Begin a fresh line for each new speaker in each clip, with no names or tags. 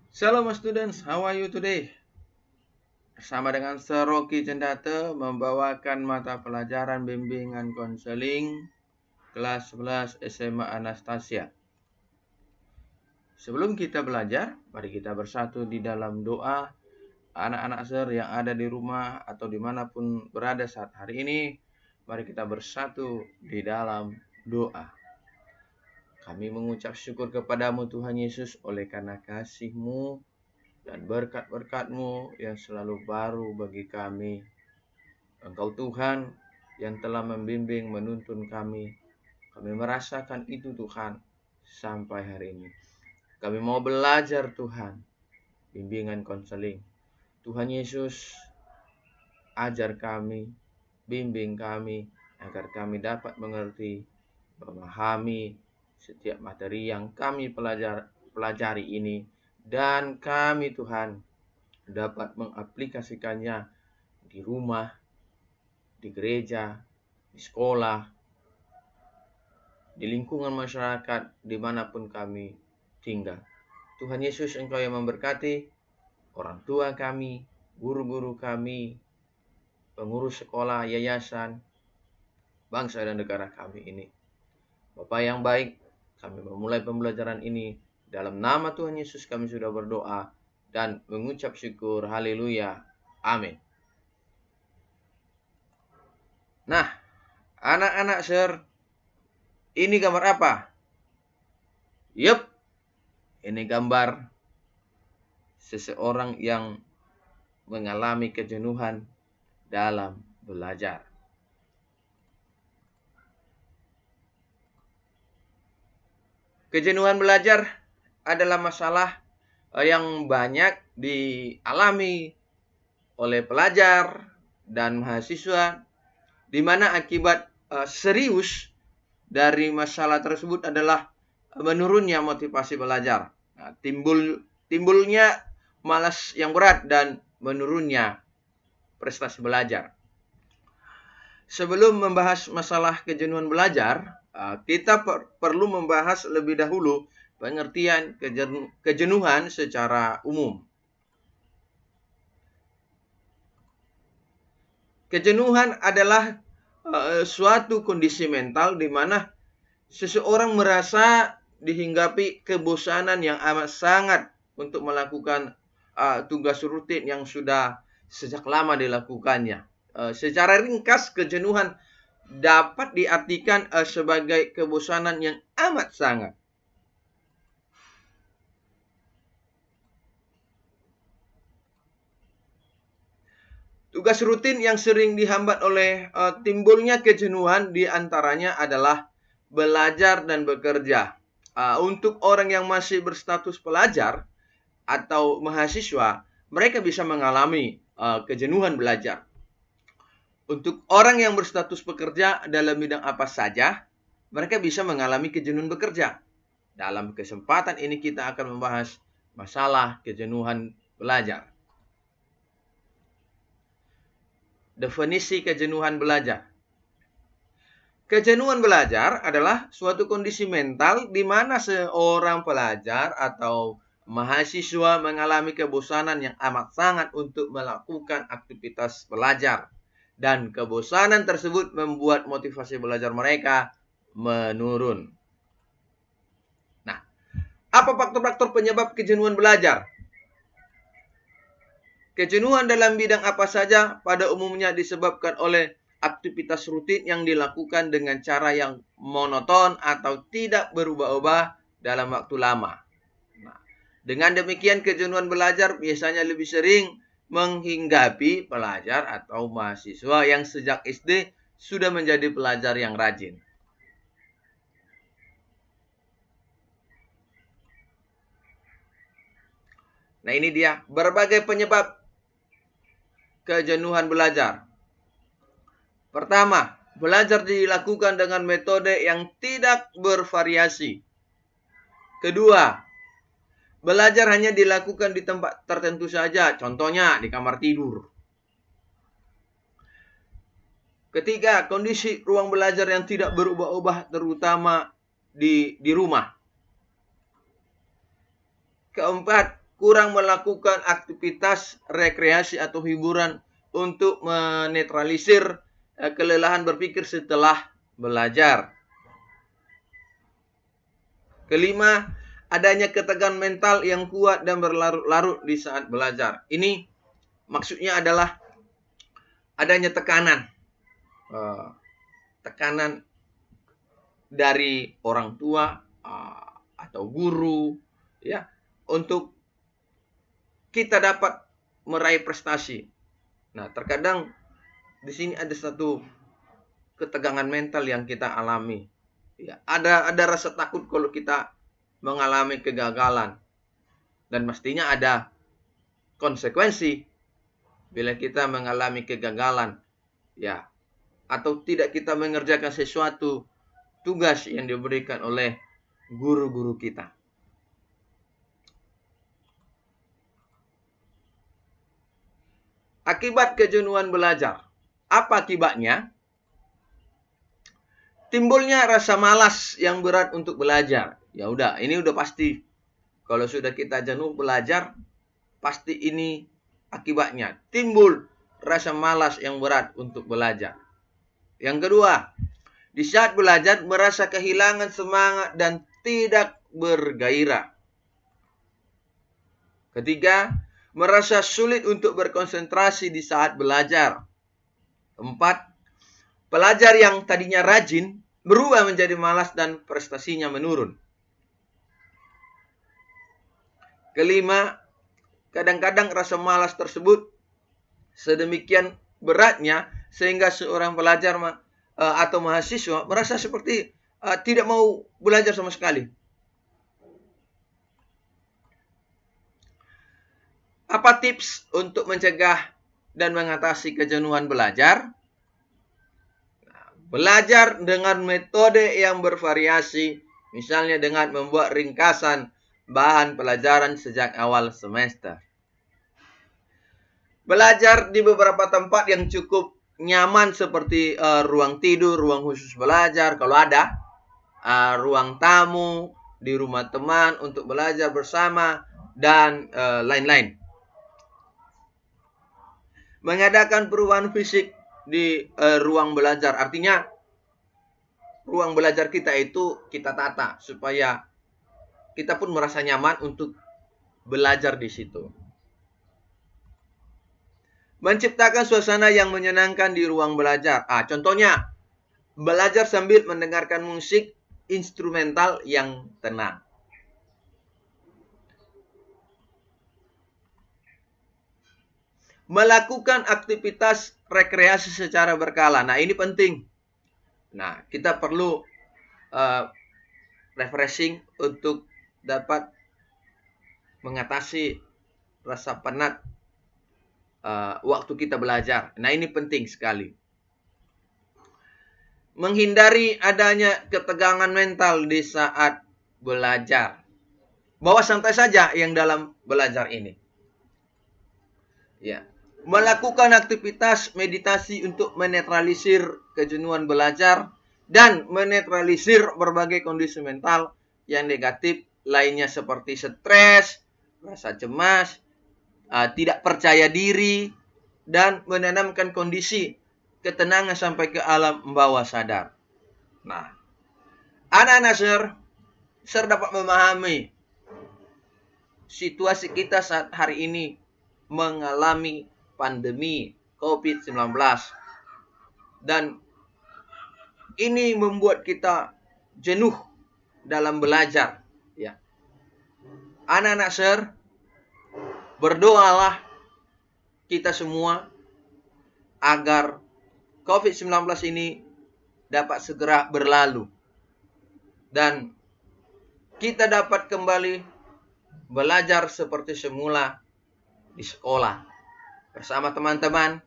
Shalom students, how are you today? Bersama dengan Sir Rocky Cendate membawakan mata pelajaran bimbingan konseling kelas 11 SMA Anastasia. Sebelum kita belajar, mari kita bersatu di dalam doa. Anak-anak Sir yang ada di rumah atau dimanapun berada saat hari ini, mari kita bersatu di dalam doa. Kami mengucap syukur kepadamu Tuhan Yesus oleh karena kasih-Mu dan berkat-berkat-Mu yang selalu baru bagi kami. Engkau Tuhan yang telah membimbing, menuntun kami. Kami merasakan itu Tuhan sampai hari ini. Kami mau belajar Tuhan, bimbingan konseling. Tuhan Yesus, ajar kami, bimbing kami, agar kami dapat mengerti, memahami setiap materi yang kami pelajari ini. Dan kami Tuhan dapat mengaplikasikannya di rumah, di gereja, di sekolah, di lingkungan masyarakat, dimanapun kami tinggal. Tuhan Yesus, Engkau yang memberkati orang tua kami, guru-guru kami, pengurus sekolah, yayasan, bangsa dan negara kami ini. Bapa yang baik, kami memulai pembelajaran ini. Dalam nama Tuhan Yesus kami sudah berdoa dan mengucap syukur. Haleluya. Amin. Nah, anak-anak Sir, ini gambar apa? Yup, ini gambar seseorang yang mengalami kejenuhan dalam belajar. Kejenuhan belajar adalah masalah yang banyak dialami oleh pelajar dan mahasiswa, di mana akibat serius dari masalah tersebut adalah menurunnya motivasi belajar. Nah, timbulnya malas yang berat dan menurunnya prestasi belajar. Sebelum membahas masalah kejenuhan belajar, kita perlu membahas lebih dahulu pengertian kejenuhan secara umum. Kejenuhan adalah suatu kondisi mental di mana seseorang merasa dihinggapi kebosanan yang amat sangat untuk melakukan tugas rutin yang sudah sejak lama dilakukannya. Secara ringkas, kejenuhan dapat diartikan sebagai kebosanan yang amat sangat. Tugas rutin yang sering dihambat oleh timbulnya kejenuhan diantaranya adalah belajar dan bekerja. Untuk orang yang masih berstatus pelajar atau mahasiswa, mereka bisa mengalami kejenuhan belajar. Untuk orang yang berstatus pekerja dalam bidang apa saja, mereka bisa mengalami kejenuhan bekerja. Dalam kesempatan ini kita akan membahas masalah kejenuhan belajar. Definisi kejenuhan belajar. Kejenuhan belajar adalah suatu kondisi mental di mana seorang pelajar atau mahasiswa mengalami kebosanan yang amat sangat untuk melakukan aktivitas belajar. Dan kebosanan tersebut membuat motivasi belajar mereka menurun. Nah, apa faktor-faktor penyebab kejenuhan belajar? Kejenuhan dalam bidang apa saja pada umumnya disebabkan oleh aktivitas rutin yang dilakukan dengan cara yang monoton atau tidak berubah-ubah dalam waktu lama. Nah, dengan demikian kejenuhan belajar biasanya lebih sering menghinggapi pelajar atau mahasiswa yang sejak SD sudah menjadi pelajar yang rajin. Nah, ini dia berbagai penyebab kejenuhan belajar. Pertama, belajar dilakukan dengan metode yang tidak bervariasi. Kedua, belajar hanya dilakukan di tempat tertentu saja, contohnya di kamar tidur. Ketiga, kondisi ruang belajar yang tidak berubah-ubah, terutama di rumah. Keempat, kurang melakukan aktivitas rekreasi atau hiburan untuk menetralisir kelelahan berpikir setelah belajar. Kelima, adanya ketegangan mental yang kuat dan berlarut-larut di saat belajar. Ini maksudnya adalah adanya tekanan. Tekanan dari orang tua atau guru, ya, untuk kita dapat meraih prestasi. Nah, terkadang di sini ada satu ketegangan mental yang kita alami. Ya, ada rasa takut kalau kita mengalami kegagalan, dan mestinya ada konsekuensi bila kita mengalami kegagalan, ya, atau tidak kita mengerjakan sesuatu tugas yang diberikan oleh guru-guru kita. Akibat kejenuhan belajar. Apa akibatnya? Timbulnya rasa malas yang berat untuk belajar. Ya udah, ini udah pasti. Kalau sudah kita jenuh belajar, pasti ini akibatnya. Timbul rasa malas yang berat untuk belajar. Yang kedua, di saat belajar merasa kehilangan semangat dan tidak bergairah. Ketiga, merasa sulit untuk berkonsentrasi di saat belajar. Keempat, pelajar yang tadinya rajin berubah menjadi malas dan prestasinya menurun. Kelima, kadang-kadang rasa malas tersebut sedemikian beratnya sehingga seorang pelajar atau mahasiswa merasa seperti tidak mau belajar sama sekali. Apa tips untuk mencegah dan mengatasi kejenuhan belajar? Belajar dengan metode yang bervariasi, misalnya dengan membuat ringkasan bahan pelajaran sejak awal semester. Belajar di beberapa tempat yang cukup nyaman seperti ruang tidur, ruang khusus belajar kalau ada, ruang tamu, di rumah teman untuk belajar bersama, dan lain-lain. Mengadakan perubahan fisik di ruang belajar, artinya ruang belajar kita itu kita tata supaya kita pun merasa nyaman untuk belajar di situ. Menciptakan suasana yang menyenangkan di ruang belajar. Contohnya, belajar sambil mendengarkan musik instrumental yang tenang. Melakukan aktivitas rekreasi secara berkala. Nah, ini penting. Nah, kita perlu refreshing untuk dapat mengatasi rasa penat waktu kita belajar. Nah, ini penting sekali. Menghindari adanya ketegangan mental di saat belajar. Bawa santai saja yang dalam belajar ini. Ya. Melakukan aktivitas meditasi untuk menetralisir kejenuhan belajar dan menetralisir berbagai kondisi mental yang negatif lainnya seperti stres, rasa cemas, tidak percaya diri, dan menanamkan kondisi ketenangan sampai ke alam bawah sadar. Nah, anak-anak Sir dapat memahami situasi kita saat hari ini mengalami pandemi COVID-19. Dan ini membuat kita jenuh dalam belajar. Ya. Anak-anak Sir, berdoalah kita semua agar COVID-19 ini dapat segera berlalu. Dan kita dapat kembali belajar seperti semula di sekolah. Bersama teman-teman,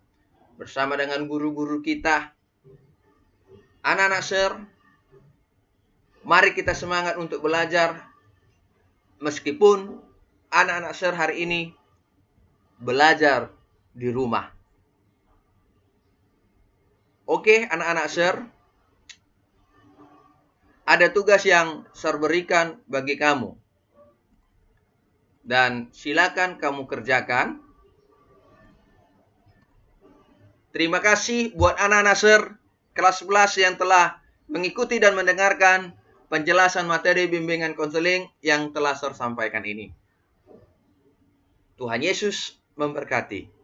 bersama dengan guru-guru kita. Anak-anak Sir, mari kita semangat untuk belajar. Meskipun anak-anak Sir hari ini belajar di rumah. Oke, anak-anak Sir, ada tugas yang Sir berikan bagi kamu. Dan silakan kamu kerjakan. Terima kasih buat anak-anak SER kelas 11 yang telah mengikuti dan mendengarkan penjelasan materi bimbingan konseling yang telah SER sampaikan ini. Tuhan Yesus memberkati.